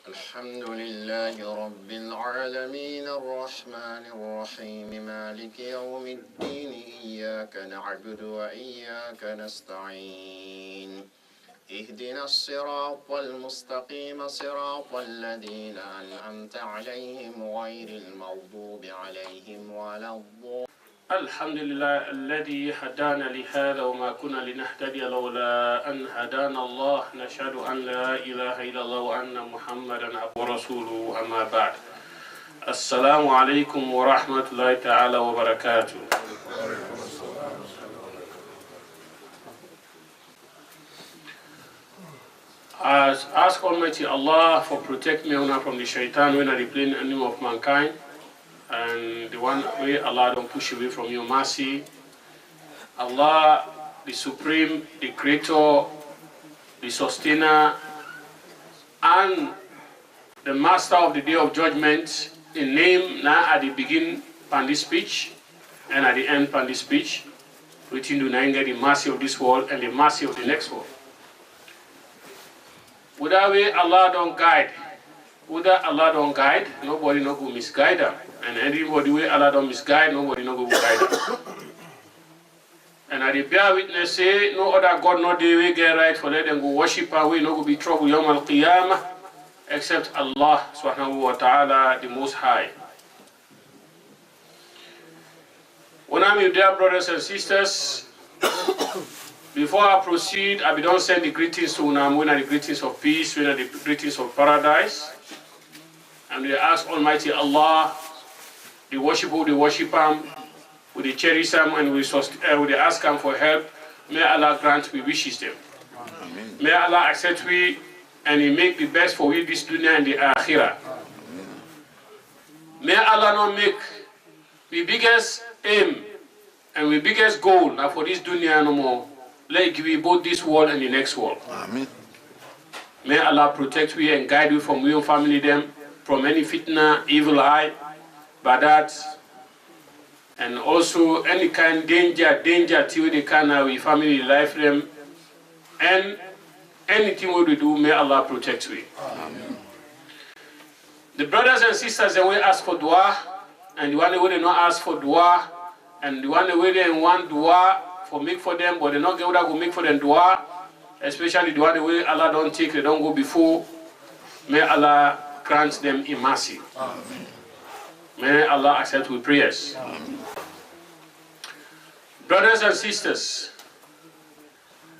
الحمد لله رب العالمين الرحمن الرحيم مالك يوم الدين إياك نعبد وإياك نستعين اهدنا الصراط المستقيم صراط الذين أنعمت عليهم غير المغضوب عليهم ولا الضالين. الحمد لله الذي هدانا لهذا وما كنا لنهتدي لولا أن هدانا الله نشهد أن لا إله إلا الله وأن محمدا عبده ورسوله أما بعد السلام عليكم ورحمة الله تعالى وبركاته. Ask Almighty Allah for protect me from the shaitan when I replace the enemy of mankind, and the one way Allah don't push away from your mercy. Allah, the Supreme, the Creator, the Sustainer, and the Master of the Day of Judgment, in name now at the beginning of this speech and at the end of this speech, waiting to get the mercy of this world and the mercy of the next world. Without way Allah don't guide. Without Allah don't guide, nobody no go misguide them. And anybody way Allah don't misguide, nobody no go guide them. And I bear witness say no other God no they way get right for let them go worship away, no go be trouble yawm al-qiyamah except Allah subhanahu wa ta'ala, the Most High. When I'm with dear brothers and sisters, before I proceed, I don't send the greetings to Unam, when are the greetings of peace, when are the greetings of paradise. And we ask Almighty Allah, the worshipper, the worship Him, with the cherish Him, and we ask Him for help. May Allah grant we wishes them. Amen. May Allah accept we, and He make the best for we this dunya and the akhirah. May Allah not make the biggest aim and the biggest goal now for this dunya no more. Let we both this world and the next world. Amen. May Allah protect we and guide you from your family them, from any fitna, evil eye, badat, and also any kind danger till they can we family life them, and anything we do, may Allah protect we. Amen. The brothers and sisters that we ask for dua, and the one who they not ask for dua, and the one who they want dua for make for them, but they not get what I go make for them dua, especially the one the way Allah don't take, they don't go before. May Allah grant them in mercy. Amen. May Allah accept with prayers. Amen. Brothers and sisters,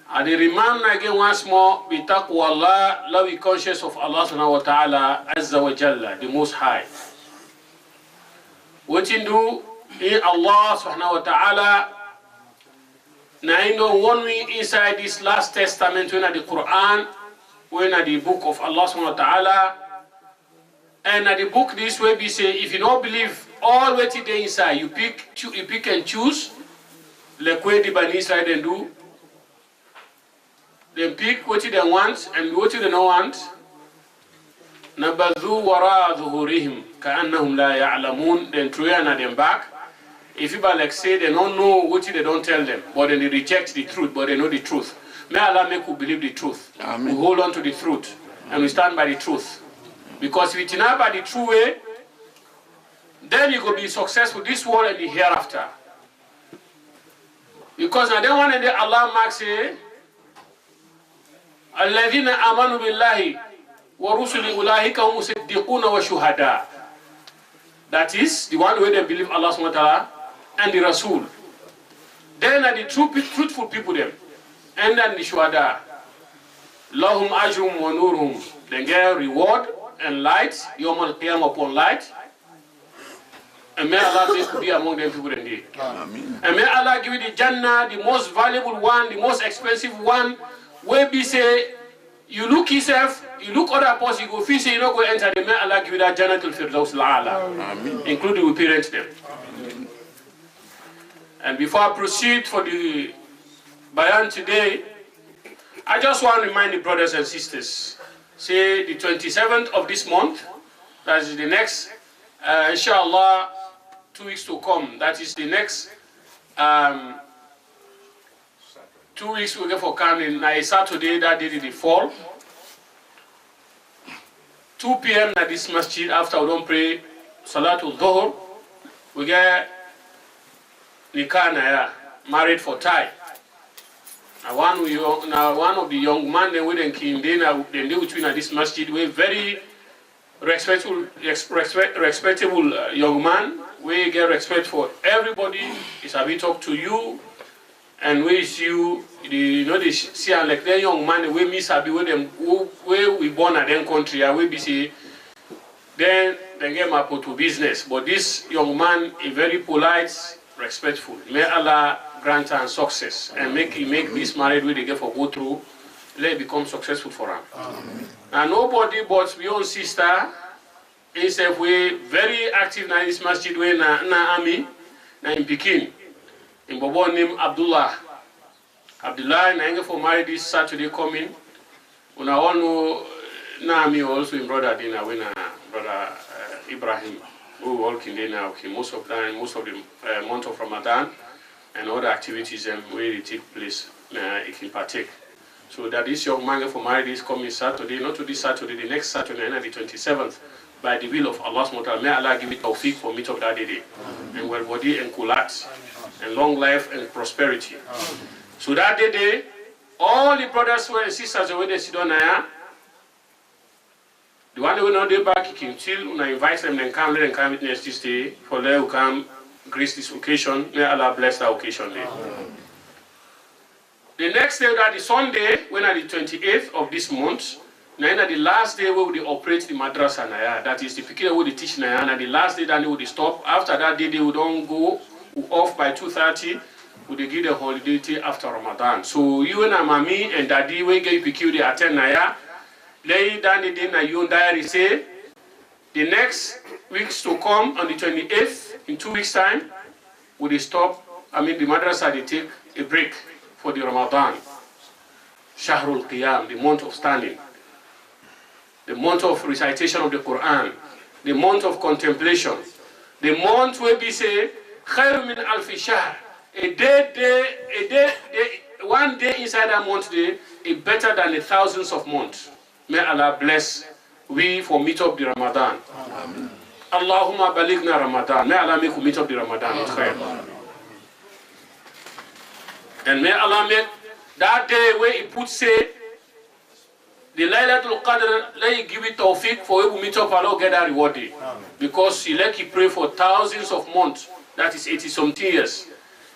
I remind again once more, be taqwa Allah, love be conscious of Allah subhanahu wa ta'ala, azza wa jalla, the Most High. What you do in Allah subhanahu wa ta'ala. Now I know one way inside this last testament when at the Quran, when at the book of Allah subhanahu wa ta'ala, and at the book this way we say if you don't believe all what it is inside, you pick and choose like what the Bani Israel then do. Then pick what you want and what you don't want. Nabadhu wara dhuhurihim ka'annahum la ya'lamun, then throw them back. If people like say they don't know what they don't tell them, but then they reject the truth, but they know the truth. May Allah make you believe the truth. Amen. We hold on to the truth and we stand by the truth. Because if it's not by the true way, then you will be successful this world and the hereafter. Because now then one day Allah marks say, Alladhina amanu billahi wa rusuli ulaika hum musaddiquna wa shuhada. That is the one way they believe Allah subhanahu wa ta'ala and the Rasul. Then are the truthful people them. And then the Shuhada. Lahum ajrum wa nurum. They get reward and light. Yawm al-qiyamah upon light. And may Allah make be among them people indeed. Amen. And may Allah give you the Jannah, the most valuable one, the most expensive one. Where we say, you look yourself, you look other person, you go fish, you don't go enter the may Allah give you that Jannah to Firdaus al-A'la. Including we parent them. Amen. And before I proceed for the Bayaan today, I just want to remind the brothers and sisters, say the 27th of this month, that is the next, inshallah, 2 weeks to come, that is the next 2 weeks we get for coming, now Saturday, that day the fall. 2 p.m. at this masjid, after we don't pray Salatul Dhuhr, we get nikah na married for Thai. Now one of the young man they wouldn't came then they between at this masjid, we very respectable young man. We get respect for everybody. It's a bit talk to you, and we see you. They see like that young man. We miss a bit with them. Where we born at them country, and we be see. Then they get my to business. But this young man is very polite, respectful. May Allah grant and success and make this marriage where they get for go through. Let it become successful for him. And nobody but your own sister. Himself we very active na this masjid we na army na in Pekin. In Bobo named Abdullah. Abdullah na inge for married this Saturday coming. Una all know na army also in brother Dina we na brother Ibrahim. Who working there now most of the month of Ramadan and other activities where they take place it can partake. So that this young man for married is coming Saturday, not to this Saturday, the next Saturday, the 27th. By the will of Allah subhanahu wa ta'ala, may Allah give it tawfiq for meet of that day. And well body and kulat, and long life and prosperity. So that day, all the brothers and sisters when they sit down there, the one who will not be back, he can chill, and I invite them, then come, let them come witness this day, for they will come grace this occasion. May Allah bless that occasion day. The next day, that is Sunday, when at the 28th of this month, now the last day we will operate the madrasa naya. That is the beginning we will teach naya. And the last day then we will stop. After that day they will don't go off by 2:30. We will give the holiday till after Ramadan. So you and mommy and daddy we get PQ the attend naya. Lay down the day na you diary say the next weeks to come on the 28th in 2 weeks time we will stop. I mean the madrasa they take a break for the Ramadan. Shahrul Qiyam, the month of standing. The month of recitation of the Quran, the month of contemplation, the month where we say, خير من ألف شهر, one day inside that month day is better than the thousands of months. May Allah bless we for meet up the Ramadan. Amen. Allahumma baligna Ramadan. May Allah make we meet up the Ramadan with khair. And may Allah make that day where He put say, the Laylatul Qadr, let you give it tawfiq for you to meet up Allah get that reward. Because you let you pray for thousands of months, that is 80-something years.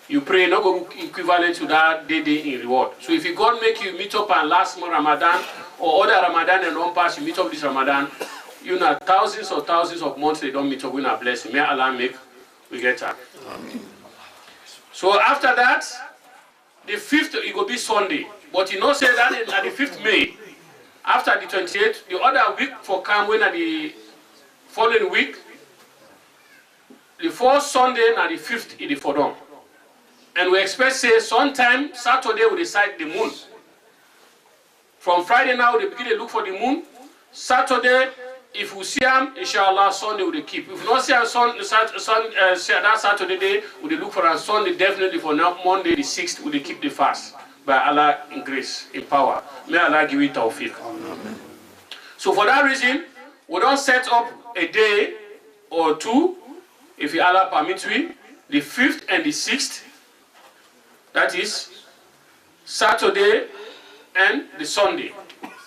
You pray not go equivalent to that day in reward. So if you God make you meet up and last Ramadan or other Ramadan and don't pass, you meet up this Ramadan, you know thousands of months they don't meet up, we not blessing. May Allah make we get that. So after that, the 5th it will be Sunday. But you know say that at the 5th May. After the 28th, the other week for come when at the following week, the 4th Sunday and the 5th is the Fodom. And we expect say sometime Saturday we decide the moon. From Friday now they begin to look for the moon. Saturday, if we see them, inshallah Sunday we keep. If we not see them that Saturday day, we look for a Sunday definitely for now Monday the 6th we keep the fast. By Allah in grace, in power. May Allah give it tawfiq. So for that reason, we don't set up a day or two, if Allah permits we, the 5th and the 6th, that is Saturday and the Sunday.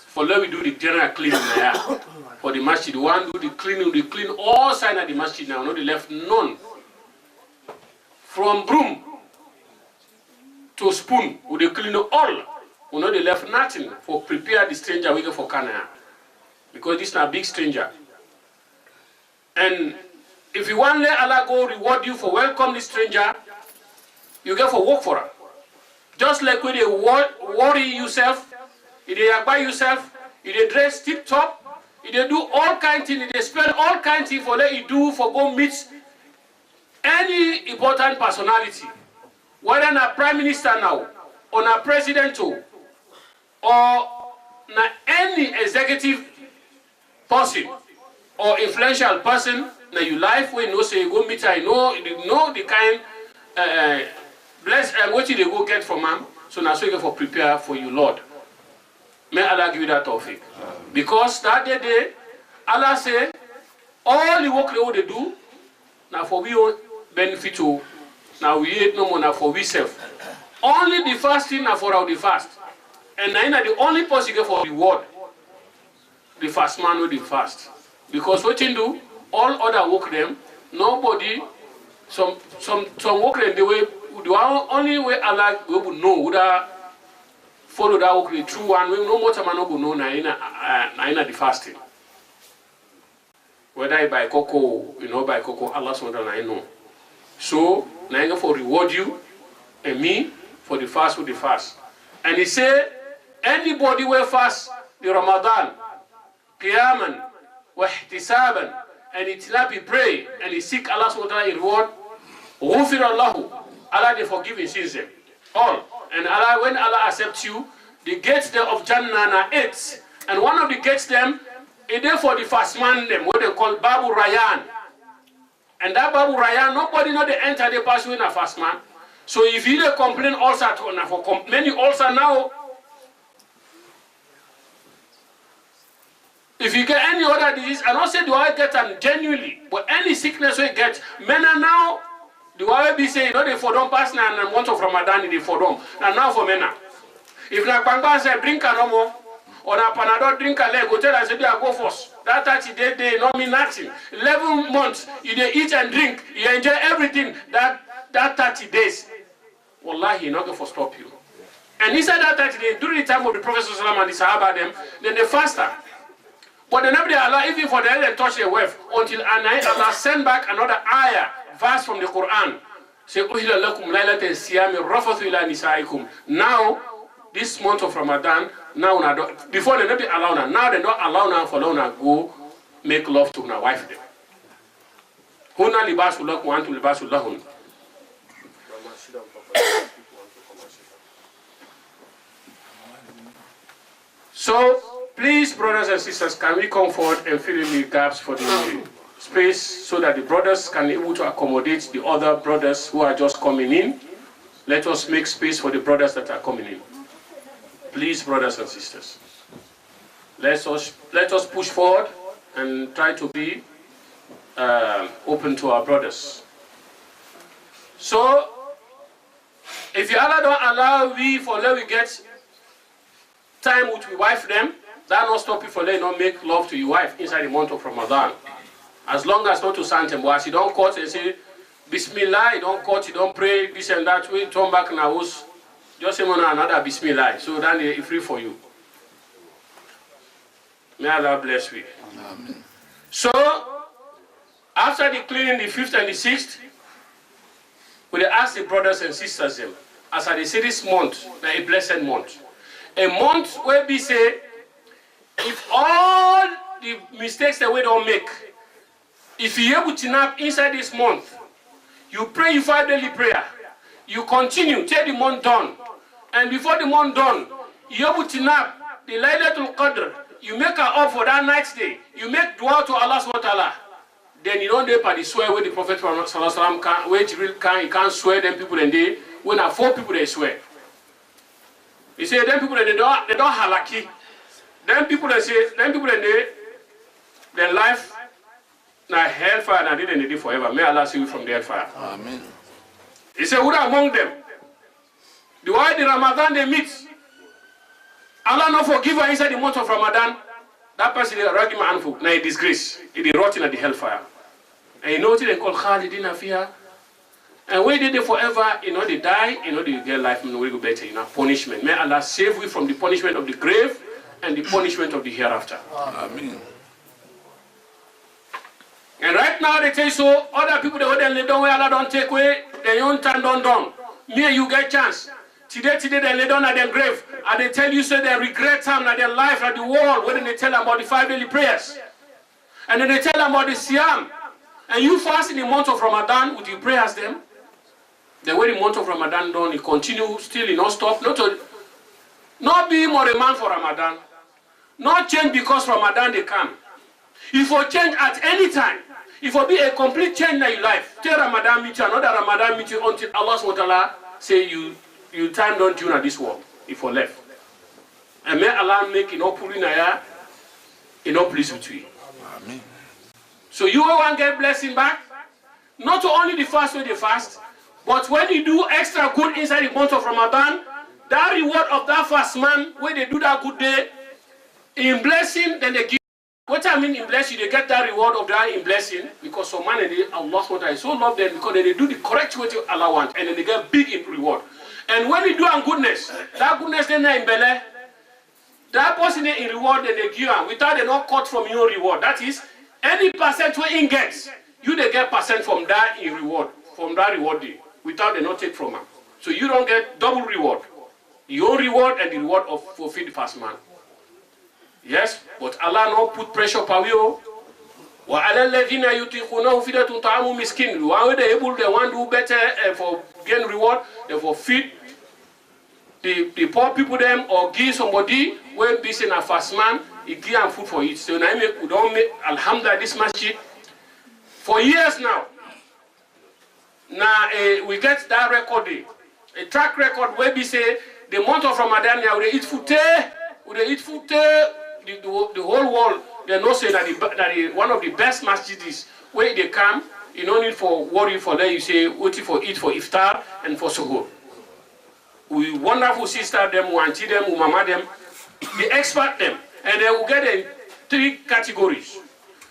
For let we do the general cleaning there. For the masjid, one do the cleaning, we clean all sides of the masjid now, not the left none. From broom to spoon, we clean all. We know they left nothing for prepare the stranger we go for Canaan. Because this is not a big stranger. And if you want let Allah go reward you for welcome the stranger, you get for work for her. Just like when you worry yourself, if they buy yourself, if they dress tip top, if they do all kind of things, if they spend all kind of things for let you do for go meet any important personality. Whether na prime minister now, or na president or na any executive person or influential person na your life when you know say you go meet her, you know the kind bless what you they go get from him. So now so you go for prepare for you, Lord. May Allah give you that tawfiq. Because that day Allah say, all the work they do, now for we own benefit to, now we eat no more, now for we self. Only the fasting now for our the fast. And now the only person you get for reward, the fast man with the fast. Because what you do, all other work them, nobody, some work them the way, the only way Allah will know, would follow that work the true one, no more time no go know na the fasting. Whether I buy cocoa, you know, buy cocoa, Allah SWT know. So, now for reward you and me for the fast with the fast. And he said, anybody will fast the Ramadan, qiyaman, wa ihtisaban, and he pray and he seek Allah SWT reward, ghufir Allahu, Allah they forgive his sins all. And Allah, when Allah accepts you, the gates there of Jannah are 8. And one of the gates them, is there for the fast man them, what they call Babu Rayan. And that Babu Rayan, nobody know they enter the pass in a fast man. So if you don't complain also for many also now, if you get any other disease, I don't say do I get them genuinely, but any sickness we get, men are now, the way be saying, no, they for them pass now and month of Ramadan, they for them. And now for men. If na Bangba say drink a no more, or na Panadol drink a leg, go tell us, they go first. That 30 days, they don't mean nothing. 11 months, you they eat and drink, you enjoy everything, that 30 days. Wallahi, not going to stop you. And inside that 30 days, during the time of the Prophet ﷺ and the Sahaba, then they fasted. But they never allow, even for them, they touch their wife, until Allah send back another ayah, verse from the Quran. Say, now, this month of Ramadan, now before they never allow now they don't allow now for now go make love to my wife them. Huna libasul lakum wa antum libasul lahun. So please, brothers and sisters, can we come forward and fill in the gaps for the space so that the brothers can be able to accommodate the other brothers who are just coming in. Let us make space for the brothers that are coming in. Please, brothers and sisters, let us push forward and try to be open to our brothers. So, if you Allah don't allow let we get time with we wife them, that not stop you for letting not make love to your wife inside the month of Ramadan. As long as not to Santem, but as you don't cut and say Bismillah, you don't cut, you don't pray, this and that, we turn back in our house. Just say another Bismillah, so then it's free for you. May Allah bless you. Amen. So, after the cleaning the 5th and the 6th, we ask the brothers and sisters them, as I say this month, a blessed month. A month where we say, if all the mistakes that we don't make, if you're able to nap inside this month, you pray your 5 daily prayer, you continue till the month done. And before the month done, you're able to nap the Laylatul Qadr, you make her up for that night's day, you make dua to Allah SWT, then you don't do by the swear where the Prophet ﷺ can, where Jibril can, he can't swear, then people then they, when are 4 people they swear. He say, then people they don't halaki. Then people they say, then people they, their life, now hellfire, and they did forever. May Allah save you from the hellfire. Amen. He said, who are among them? The way the Ramadan they meet, Allah not forgive her inside the month of Ramadan. That person is a ragim anfu, now a disgrace. He is rotting at the hellfire. And you know what they call Khalidina fiha. And when they forever, you know they die, you know they get life, you know we go better, you know, punishment. May Allah save you from the punishment of the grave and the punishment of the hereafter. Amen. And right now they tell you so, other people they lay down where Allah don't take away, their own time don't done. Me and you get chance. Today they lay down at their grave, and they tell you so they regret time at their life at the world when they tell them about the 5 daily prayers. And then they tell them about the Siyam. And you fast in the month of Ramadan, would you pray as them? Then when the month of Ramadan done, you continue still, you not stop, not be more a man for Ramadan. Not change because Ramadan they come. If you change at any time, if you be a complete change in your life, till Ramadan meet you, another Ramadan meet you until Allah SWT say you time don't tune at this world, if you left. And may Allah make enough pulling enough please with you. Amen. So you will get blessing back. Not only the fast when they fast, but when you do extra good inside the month of Ramadan, that reward of that fast man, when they do that good day, in blessing, then they give. What I mean in blessing, they get that reward of that in blessing, because some man and Allah SWT so love them because they do the correct way to Allah want, and then they get big in reward. And when you do on goodness, that goodness then in bele, that person in reward, then they give them without they not cut from your reward. That is, any percent where in gets, you they get percent from that in reward, from that reward day, without they not take from them. So you don't get double reward. Your reward and the reward of fulfill the fast man. Yes, but Allah not put pressure upon you. Wa ala alladhina yutiqunahu fidatun ta'amu miskin. One they able they want to do better for gain reward, they for feed the poor people them or give somebody when busy in a fast man, he give them food for it. So now we don't make alhamdulillah this masjid for years now. Now we get that record, a track record where we say the month of Ramadan now we eat food, the whole world they know say that one of the best masjids where they come, you don't need for worry for them. You say what for eat for iftar and for suhoor. We wonderful sister them, we auntie them, we mama them, we expert them, and they will get in 3 categories.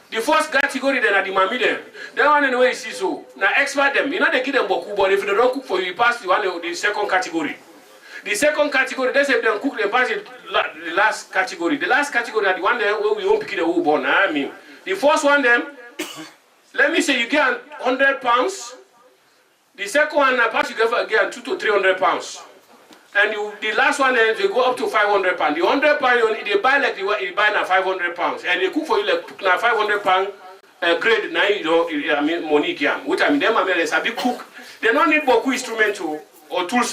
The first category then are the mommy them. They want to know you see so. Now expert them. You know they give them boku, but if they don't cook for you, you pass the second category. The second category, they say if they don't cook, they pass the last category. The last category are the one there where we won't pick the whole born. I mean, the first one them, let me say you get 100 pounds. The second one, perhaps you get 200 to 300 pounds. And the last one, they go up to 500 pounds. The 100 pounds, they buy like they buy now 500 pounds. And they cook for you like now 500 pounds grade. Now, you know, I mean, money can. What I mean, them Americans, a big cook. They don't need boku instrument or tools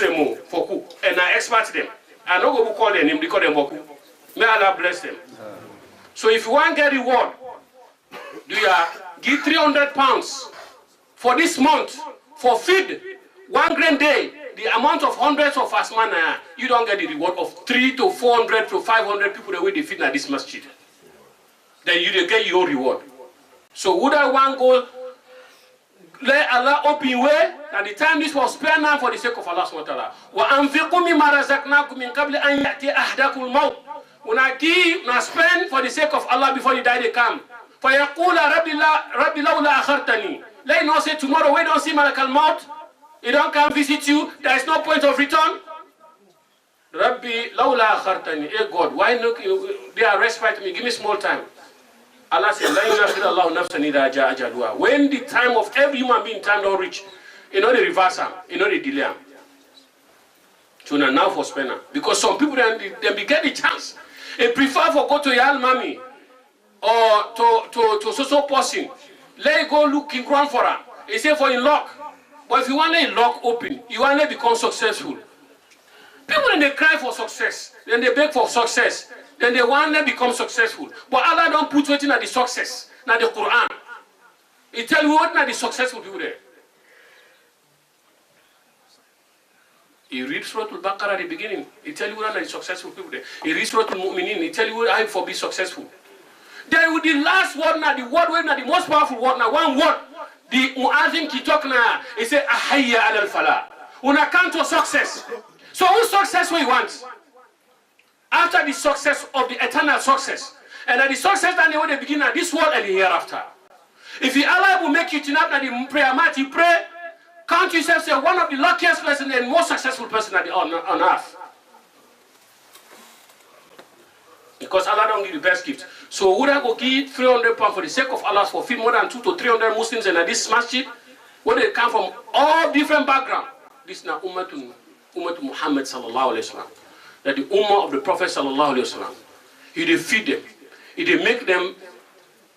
for cook. And I expert them. I don't go call them, they call them boku. May Allah bless them. So if you want to get reward, do you give 300 pounds for this month for feed 1 grand day? The amount of hundreds of fast man, you don't get the reward of 300 to 400 to 500 people the way they feed at this masjid. Then you get your reward. So would I want go let Allah open way? At the time this was spare now for the sake of Allah SWT. Wa anfiqu mimma razaqnakum min qabli an ya'ti ahadakumul maut. When I give, now spend for the sake of Allah before you die they come. For yaqula rabbi lawla akhartani. Let you not say tomorrow we don't see malakal maut. He don't come visit you, there is no point of return. Rabbi, lawla akhartani. Hey God, why not they are respite me? Give me small time. Allah said, la yunakhir Allahu nafsan idha jaa ajaluha. When the time of every human being time don't reach, you know the reverse am, you know the delay am. So now for spender. Because some people then get the chance. They prefer for go to your mommy or to so person. Let go looking ground for her. He say for in luck. But if you want to lock open, you want to become successful. People then they cry for success, then they beg for success, then they want to become successful. But Allah don't put waiting at the success, not the Quran. He tell you what not the successful people there. You read Surah Al-Baqarah at the beginning, he tell you what not the successful people there. He read Surah Al-Mu'minin, he tell you how for be successful. Then with the last word now, the word where not the most powerful word now, one word. The muazzin ki talk na, he say ahayya ala al-falah. When I come to success. So whose success we want? After the success of the eternal success. And that the success that they begin at this world and the hereafter. If the Allah will make you turn up at the prayer mat, you pray, count yourself as one of the luckiest person and most successful person on earth. Because Allah don't give the best gift. So would I go give 300 pounds for the sake of Allah for feed more than 200 to 300 Muslims in this masjid? Where they come from all different backgrounds. This is now Ummatu Muhammad sallallahu alayhi wa sallam. That the Ummah of the Prophet sallallahu alayhi wa sallam. They feed them. They make them,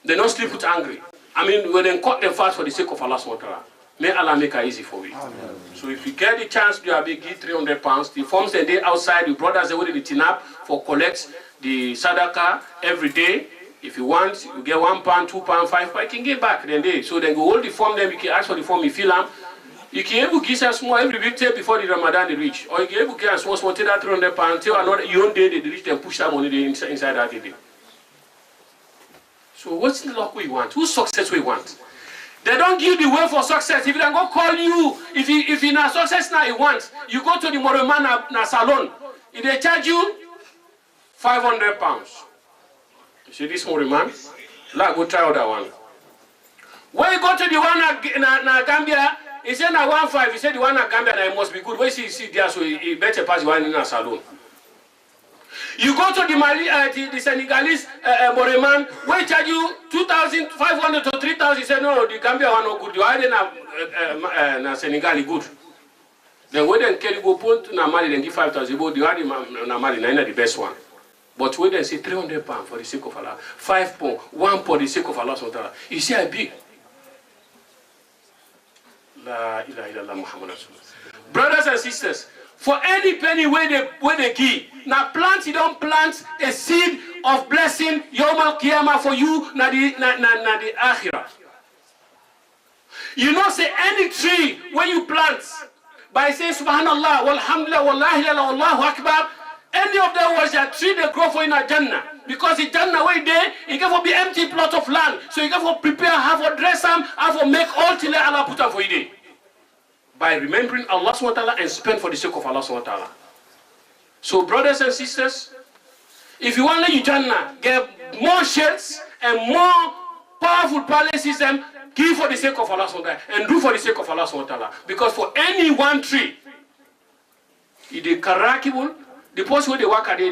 they don't sleep with angry. I mean, when they cut them fast for the sake of Allah subhanahu wa ta'ala. May Allah make it easy for you. Amen. So if you get the chance to give 300 pounds, the forms that they outside, the brothers they will the tinap for collect the sadaqah every day. If you want, you get £1, £2, £5, you can get back then day. So then go hold the form, then you can ask for the form, you fill them. You can able to give small every week before the Ramadan they reach. Or you can able to get small take that 300 pounds until another your own day they reach and push that money inside that day. So what's the luck we want? Whose success we want? They don't give the way for success. If they go call you, if you na success now you want, you go to the Moroman na salon. If they charge you £500. You see this Moroman? Like go try other one. When you go to the one na Gambia, he said na 1.5. He said the one na Gambia na must be good. When you see there, so he better pass the one in a salon. You go to the Senegalese Moreman, we charge you 2,500 to 3,000. He said, no, the Gambia one no good. You are na Senegal good. Then when they carry go put na Mali, then give 5,000. But you are na Mali, na the best one. But when they say £300 for the sake of Allah, £5, £1 for the sake of Allah, you see, I big. La ilaha illallah Muhammad Rasulullah. Brothers and sisters, for any penny where they give, now plant, you don't plant a seed of blessing, Yawmal Qiyamah for you, na the Akhirah. You know, say any tree where you plant, by saying Subhanallah, Walhamdulillah, Wallahi, Wallahu Akbar, any of them was a tree they grow for in a Jannah. Because the Jannah way there, you can for be empty plot of land. So you can for prepare, have for dress them, have for make all till Allah put up for you there. By remembering Allah subhanahu wa ta'ala and spend for the sake of Allah subhanahu wa ta'ala. So brothers and sisters, if you want to let Jannah get more shades and more powerful palaces, then give for the sake of Allah subhanahu wa ta'ala and do for the sake of Allah subhanahu wa ta'ala. Because for any one tree, it is karakibul. The person where they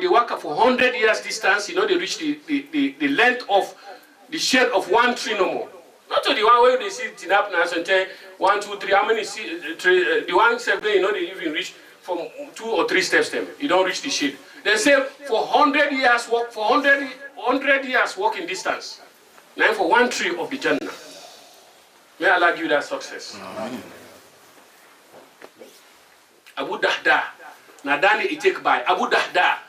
work for 100 years distance, you know, they reach the length of the shade of one tree no more. Not to the one where they see it up now and tell 1, 2, 3, how many tree, the one step there, you know, they even reach from 2 or 3 steps them. You don't reach the shade. They say for 100 years walk, for 100 years walking distance. Now for one tree of the Jannah. May Allah give you that success. Amen. Abu Dahda. Nadani it take by Abu Dahda.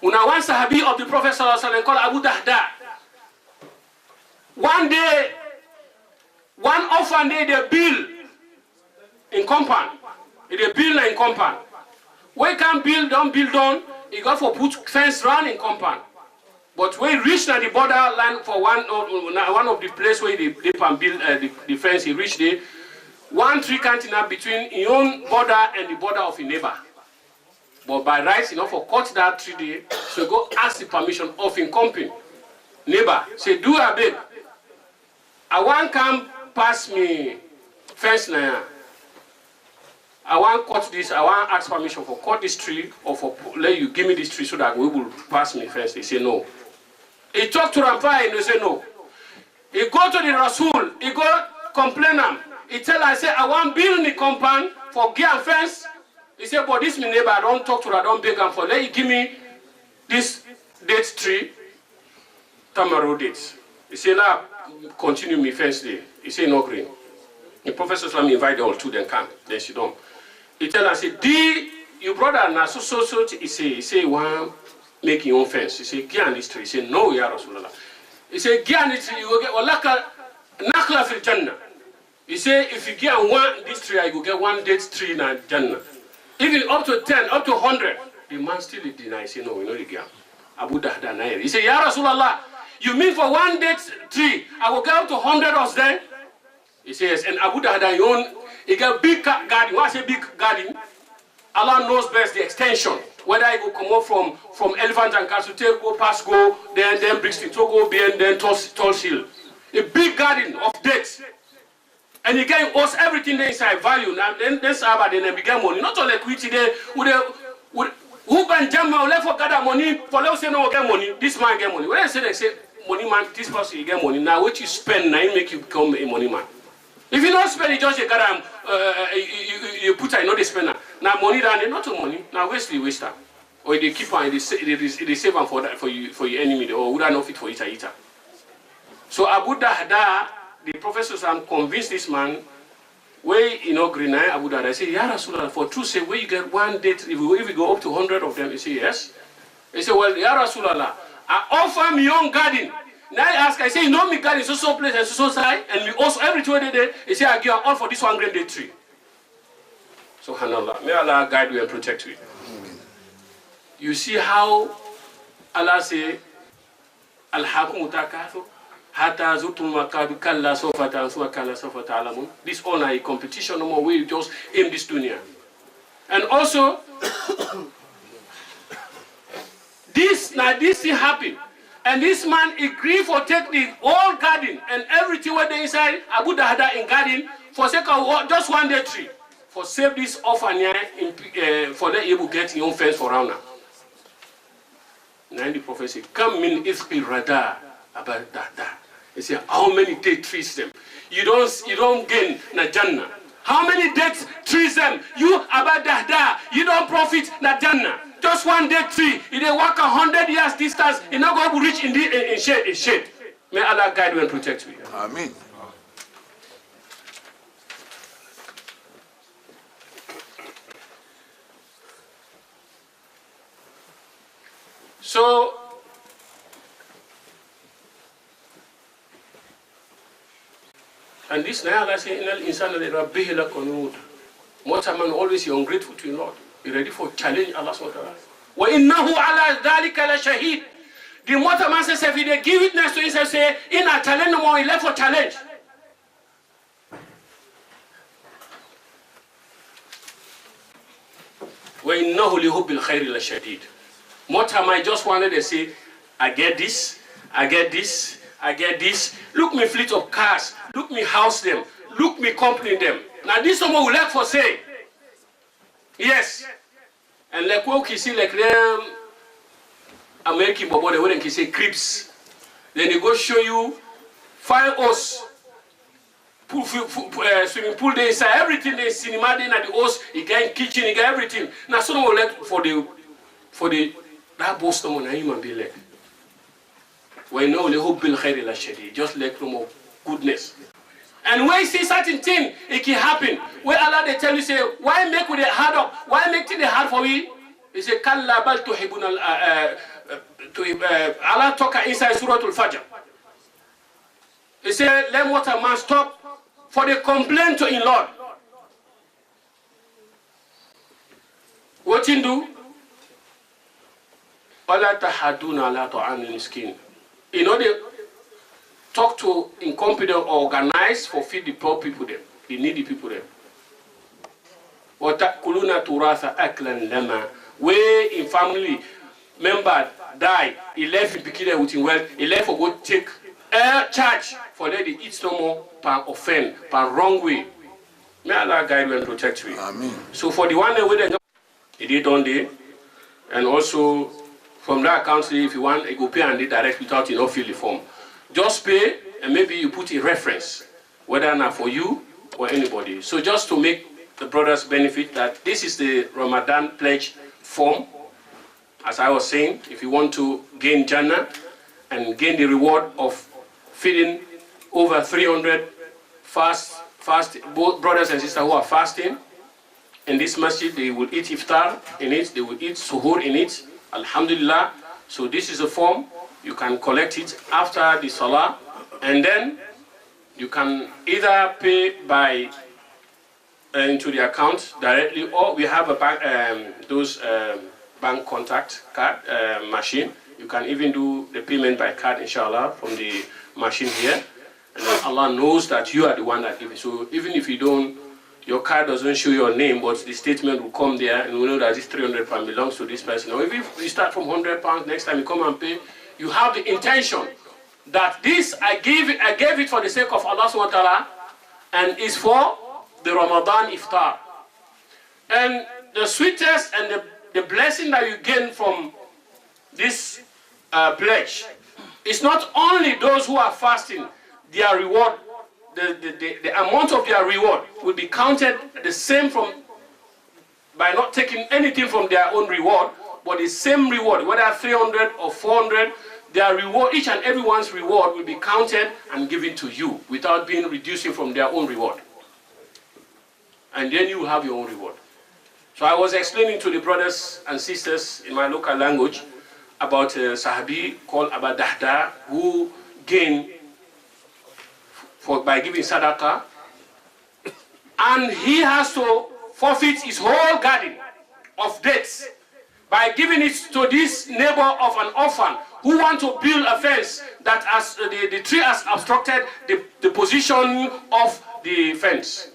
Una one sahabi of the Prophet sallallahu alaihi wasallam called Abu Dahda. One day, one orphan day they build in compound. They build in compound. We can build, don't build on. You got for put fence round in compound. But we reach na the border line for one of the place where they can build the fence. He reached there. One tree can't now between your own border and the border of your neighbor. But by rights, you know, for cut that tree there, so go ask the permission of in company. Neighbor, say, do a bit. I want come pass me fence now. I want cut this, I want ask permission for cut this tree or for let you give me this tree so that we will pass me fence. They say no. He talk to Rampai and they say no. He go to the Rasul, he go complain him. He tell I say I want build the compound for gear and fence. He said, but this my neighbor, I don't talk to her, I don't beg him for. Let you give me this date tree, Tamaro dates. He said, now continue me fence day. He said, no green. The Prophet Islam invite all two, then come. Then she don't. He tell her, say, your brother na so. He say, one make your own fence. He say, give on this tree. He say, no, Ya Rasulallah. He say, give on this tree, you will get walaka nakla fil Jannah. He say, if you give on one this tree, you will get one date tree in Jannah. Even up to 10, up to 100, the man still deny. He say, no, we know the girl. Abu Dahda Nair. He say, Ya Rasulallah, you mean for one date tree, I will get up to 100 of them? He says, and Abu Dahda, he got big garden. When I say big garden, Allah knows best the extension. Whether I go come up from Elephant and Castle, go past, go, then Brixton, to go beyond, then Tall Hill. A big garden of dates. And he gave us everything there inside value. Now then Sahaba then began money. Not only equity there, who can jam left for gather money, for let's say no get money, this man get money. When I say they say money man, this person you get money. Now what you spend, now you make you become a money man. If you don't spend it, just you gather you put I know they spend now money down not to money. Now waste time. Or they keep on they save them for your enemy or would not fit for eater. So Abu Dahda, the professors are convinced this man, where green Abu Dahda, I say, Ya Rasulallah, for truth say, where you get one date, if we go up to 100 of them, he say, yes. He say, well, Ya Rasulallah, I offer me own garden. Now I ask, I say, you know me garden, so place and so side, and we also every 20 days, he say, I give all for this one grand date tree. Subhanallah, may Allah guide you and protect you. You see how Allah say, Al-Hakum Utakathu, Hatta zutum makabi kalla sofa ta'lamun kalla sofa ta'lamun. This honor a competition no more. We just aim this dunya. And also, this thing happened. And this man agreed for take the whole garden and everything where they inside Abu Dahda in garden for sake of just one day tree. For save this orphan here for them able to get your own fence for around now. Now the prophet said, come in ifqi radar about Dahda. He said, how many date trees them? You don't gain na Jannah. How many dates trees them? You about Dahda, you don't profit na Jannah. Just one dead tree. If they walk 100 years distance, you're not going to reach in shade. May Allah guide you and protect you. Amen. So, and this now Allah says, "Inal insana li rabbihi lakanut." What a man always is ungrateful to your Lord. Be ready for challenge Allah subhanahu wa ta'ala. Wa innahu ala dhalika la shahid. The mortal man says, if he give witness to himself, say, in a challenge no more, he left for challenge. Wa innahu li hubbil khairi la shadid. Mortal man just wanted to say, I get this, I get this, I get this. Look me fleet of cars, look me house them, look me company them. Now this someone will like for say. Yes. And like what you see like them American bobo they wouldn't say creeps. Then they go show you 5 hours. Swimming pool there inside everything there cinema there at the house, you get kitchen, you get everything. Now someone will like for the that boss no na human be like. We know the hope bil khair la shadi, just like no more goodness. And when you see certain thing, it can happen. Where Allah they tell you, say, why make with it hard up? Why make it hard for you? He say, Kalla bal tuhibun Allah talk inside Surah Al-Fajr. He say, let what a man stop for the complaint to in Lord. What you do? Wala tahaduna ala ta'amil miskin. In order talk to incompetent or organize for feed the poor people there, the needy people there. وَتَأْكُلُونَ تُرَاثَ أَكْلًا لَمَا. Where in family member die, he left in Pikida with him well, he left for go take charge for them to eat no more per offense, per wrong way. May Allah guide you and protect you. Amen. So for the one that we he did on day, and also from that account, if you want, you go pay and they direct without you not fill the form. Just pay and maybe you put a reference, whether or not for you or anybody. So just to make the brothers benefit that this is the Ramadan pledge form. As I was saying, if you want to gain Jannah and gain the reward of feeding over 300 fast brothers and sisters who are fasting in this masjid, they will eat iftar in it, they will eat suhoor in it. Alhamdulillah. So this is a form. You can collect it after the salah, and then you can either pay by into the account directly, or we have a bank, bank contact card machine. You can even do the payment by card, inshallah, from the machine here. And then Allah knows that you are the one that gives it. So even if you don't, your card doesn't show your name, but the statement will come there, and we know that this 300 pounds belongs to this person. Or if you start from 100 pounds, next time you come and pay, you have the intention that this I gave it for the sake of Allah subhanahu wa ta'ala, and is for the Ramadan iftar. And the sweetest and the blessing that you gain from this pledge is not only those who are fasting, their reward, the amount of their reward will be counted the same by not taking anything from their own reward, but the same reward, whether 300 or 400, their reward, each and everyone's reward will be counted and given to you without being reducing from their own reward. And then you will have your own reward. So I was explaining to the brothers and sisters in my local language about a Sahabi called Abu Dahda, who gained by giving sadaqah, and he has to forfeit his whole garden of dates by giving it to this neighbor of an orphan who want to build a fence that as the tree has obstructed the position of the fence.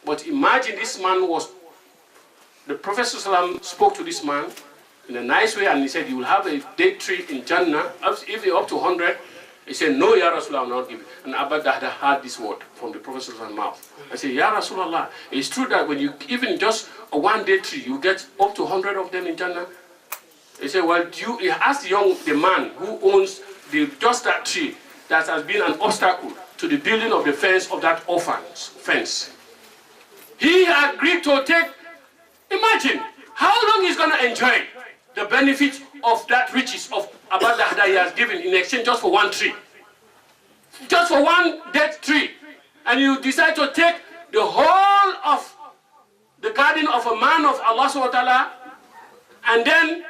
But imagine this man was, the Prophet ﷺ spoke to this man in a nice way, and he said, you will have a date tree in Jannah, if you're up to 100. He said, no, Ya Rasulullah, I will not give it. And Abu Dahda heard this word from the Prophet ﷺ's mouth. I said, Ya Rasulullah, it's true that when you, even just a one date tree, you get up to 100 of them in Jannah? He said, well, he asked the man who owns just that tree that has been an obstacle to the building of the fence of that orphan's fence. He agreed to take, imagine, how long he's going to enjoy the benefit of that riches of Abu Dahda he has given in exchange just for one tree. Just for one dead tree. And you decide to take the whole of the garden of a man of Allah subhanahu wa ta'ala, and then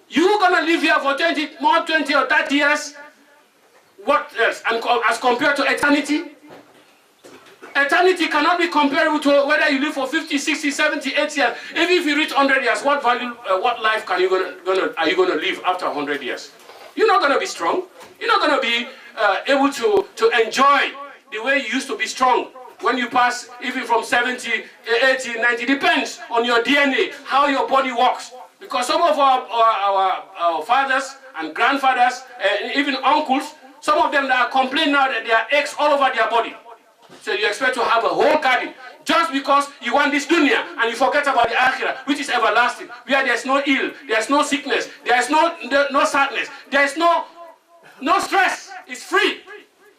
you're going to live here for 20 or 30 years. What else? And as compared to eternity? Eternity cannot be comparable to whether you live for 50, 60, 70, 80 years. Even if you reach 100 years, what value, what life are you going to live after 100 years? You're not going to be strong. You're not going to be able to enjoy the way you used to be strong. When you pass even from 70, 80, 90, depends on your DNA, how your body works. Because some of our fathers and grandfathers, even uncles, some of them that are complaining now that there are aches all over their body. So you expect to have a whole garden just because you want this dunya and you forget about the akhirah, which is everlasting, where there's no ill, there's no sickness, there's no sadness, there's no stress. It's free.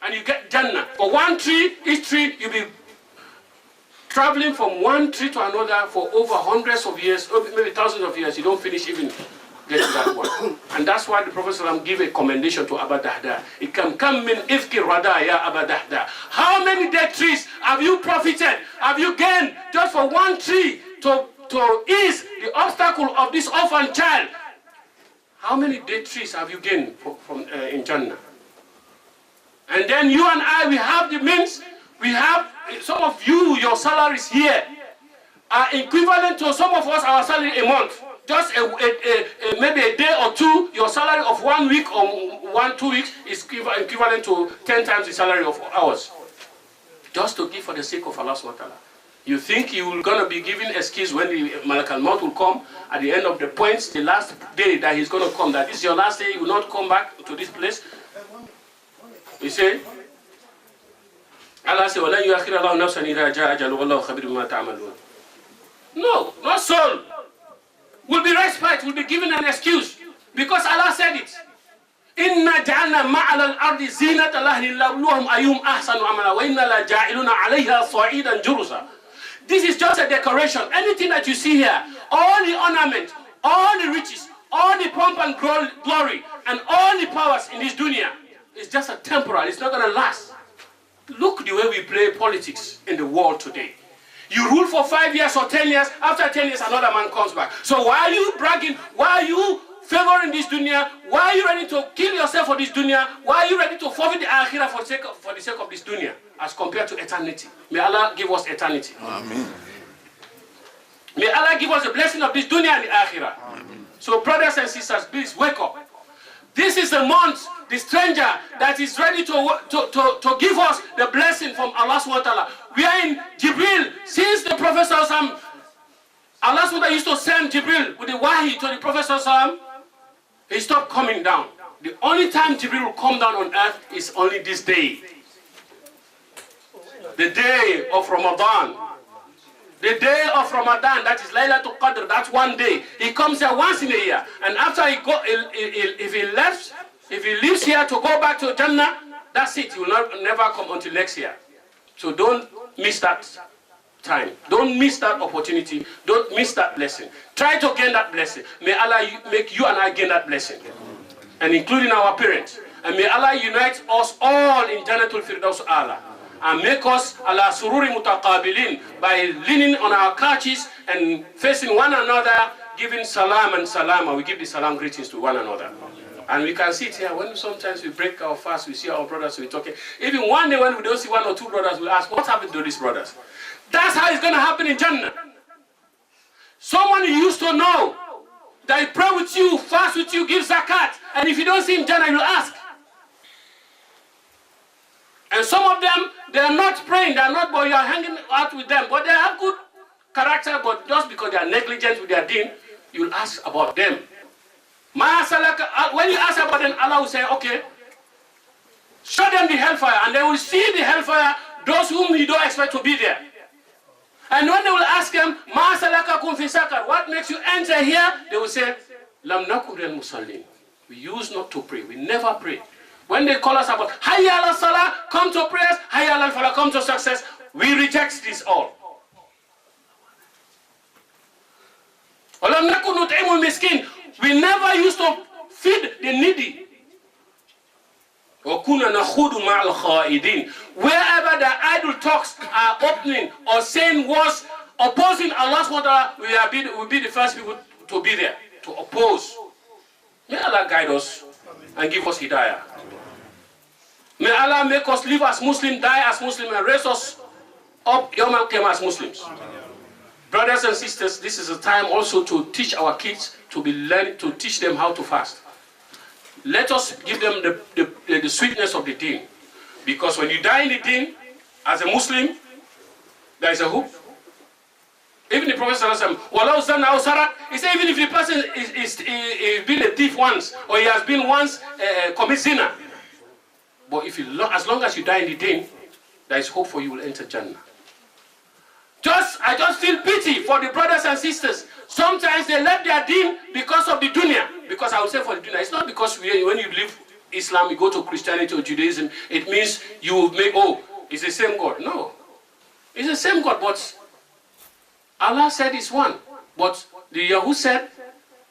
And you get Jannah. For one tree, each tree, you'll be traveling from one tree to another for over hundreds of years, maybe thousands of years. You don't finish even getting that one. And that's why the Prophet ﷺ gave a commendation to Abu Dahda. It can come min ifki rada ya Abu Dahda. How many dead trees have you profited? Have you gained just for one tree to ease the obstacle of this orphan child? How many dead trees have you gained in Jannah? And then you and I, we have the means. We have, some of you, your salaries here are equivalent to some of us, our salary a month. Just maybe a day or two, your salary of 1 week or 2 weeks is equivalent to 10 times the salary of ours. Just to give for the sake of Allah subhanahu wa ta'ala. You think you're going to be given excuse when the Malak al-Maut will come at the end of the points, the last day that he's going to come, that this is your last day, you will not come back to this place. You say, Allah said, وَلَنْ يُؤَخِّرَ اللَّهُ نَفْسًا إِذَا جَاءَ أَجَلُهَا وَاللَّهُ خَبِيرٌ بِمَا تَعْمَلُونَ. No, not soul. Will be respite, will be given an excuse. Because Allah said it. إِنَّا جَعَلْنَا مَعَلَى الْأَرْضِ زِينَةَ لَهْلِ لَبْلُوهُمْ أَيُّهُمْ أَحْسَنُ عَمَلًا وَإِنَّا لَجَاعِلُونَ عَلَيْهَا صَعِيدًا جُرُزًا. This is just a decoration. Anything that you see here, all the ornament, all the riches, all the pomp and glory, and all the powers in this dunya, it's just a temporal. It's not going to last. Look the way we play politics in the world today. You rule for 5 years or 10 years. After 10 years, another man comes back. So why are you bragging? Why are you favoring this dunya? Why are you ready to kill yourself for this dunya? Why are you ready to forfeit the akhirah for the sake of this dunya as compared to eternity? May Allah give us eternity. Amen. May Allah give us the blessing of this dunya and the akhirah. Amen. So brothers and sisters, please wake up. This is the month, the stranger that is ready to give us the blessing from Allah subhanahu wa ta'ala. We are in Jibril. Since the Prophet sallallahu, Allah subhanahu wa ta'ala used to send Jibril with the wahi to the Prophet sallallahu, he stopped coming down. The only time Jibril will come down on earth is only this day. The day of Ramadan. The day of Ramadan, that is Laylatul Qadr, that's one day. He comes here once in a year. And after if he lives here to go back to Jannah, that's it. He will never come until next year. So don't miss that time. Don't miss that opportunity. Don't miss that blessing. Try to gain that blessing. May Allah make you and I gain that blessing. And including our parents. And may Allah unite us all in Jannatul Firdaus A'la. And make us ala sururi mutaqabilin by leaning on our couches and facing one another, giving salam and salama. We give the salam greetings to one another. And we can sit here when sometimes we break our fast, we see our brothers, we're talking. Even one day when we don't see one or two brothers, we'll ask, what happened to these brothers? That's how it's going to happen in Jannah. Someone you used to know that he pray with you, fast with you, give zakat, and if you don't see him in Jannah, you'll ask. And some of them, they are not praying, they are not, but you are hanging out with them, but they have good character, but just because they are negligent with their deen, you'll ask about them. When you ask about them, Allah will say, okay, show them the hellfire, and they will see the hellfire, those whom you don't expect to be there. And when they will ask them, Ma salakakum fi sakar, what makes you enter here? They will say, Lam nakum minal musallin. We used not to pray, we never pray. When they call us about Hayya ala salah, come to prayers, Hayya ala falah, come to success, we reject this all. We never used to feed the needy. Wherever the idle talks are opening or saying words opposing Allah SWT, we'll be the first people to be there, to oppose. May Allah guide us and give us hidayah. May Allah make us live as Muslims, die as Muslims, and raise us up Yawm al-Qiyamah as Muslims. Brothers and sisters, this is a time also to teach our kids, to teach them how to fast. Let us give them the sweetness of the deen. Because when you die in the deen, as a Muslim, there is a hope. Even the Prophet ﷺ, he said even if the person is been a thief once, or he has been once commit zina, but if as long as you die in the deen, there is hope for you will enter Jannah. I just feel pity for the brothers and sisters. Sometimes they left their deen because of the dunya. Because I would say for the dunya, it's not because when you leave Islam, you go to Christianity or Judaism, it means you make, it's the same God. No. It's the same God, but Allah said it's one. But the Yahud said,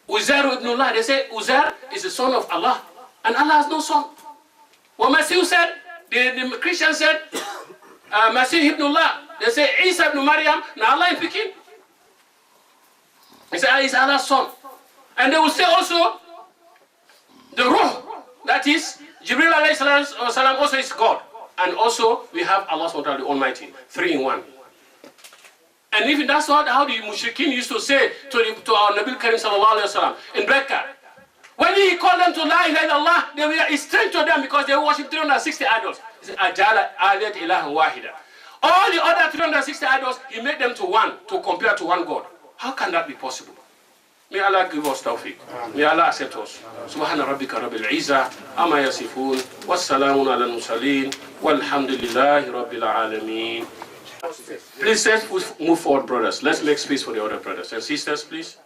Uzair ibn Allah. They say Uzair is the son of Allah. And Allah has no son. What Masih said, the Christians said, Masih ibn Allah. They say Isa ibn Maryam, now Allah is speaking. They say it's Allah's son. And they will say also, the Ruh, that is, Jibril alayhi salam also is God. And also, we have Allah SWT, the Almighty, 3 in 1. And even that's not how the Mushrikeen used to say to our Nabi Karim sallallahu alayhi wa sallam in Mecca. When he called them to La ilaha illallah, they were strange to them because they worship 360 idols. He said, Ajala aliyat ilahan wahida. All the other 360 idols, he made them to one, to compare to one God. How can that be possible? May Allah give us tawfiq. May Allah accept us. Subhana rabbika rabbil izzah, amma yasifun, wassalamun ala al-mursaleen, walhamdulillahi rabbil alameen. Please let's move forward, brothers. Let's make space for the other brothers and sisters, please.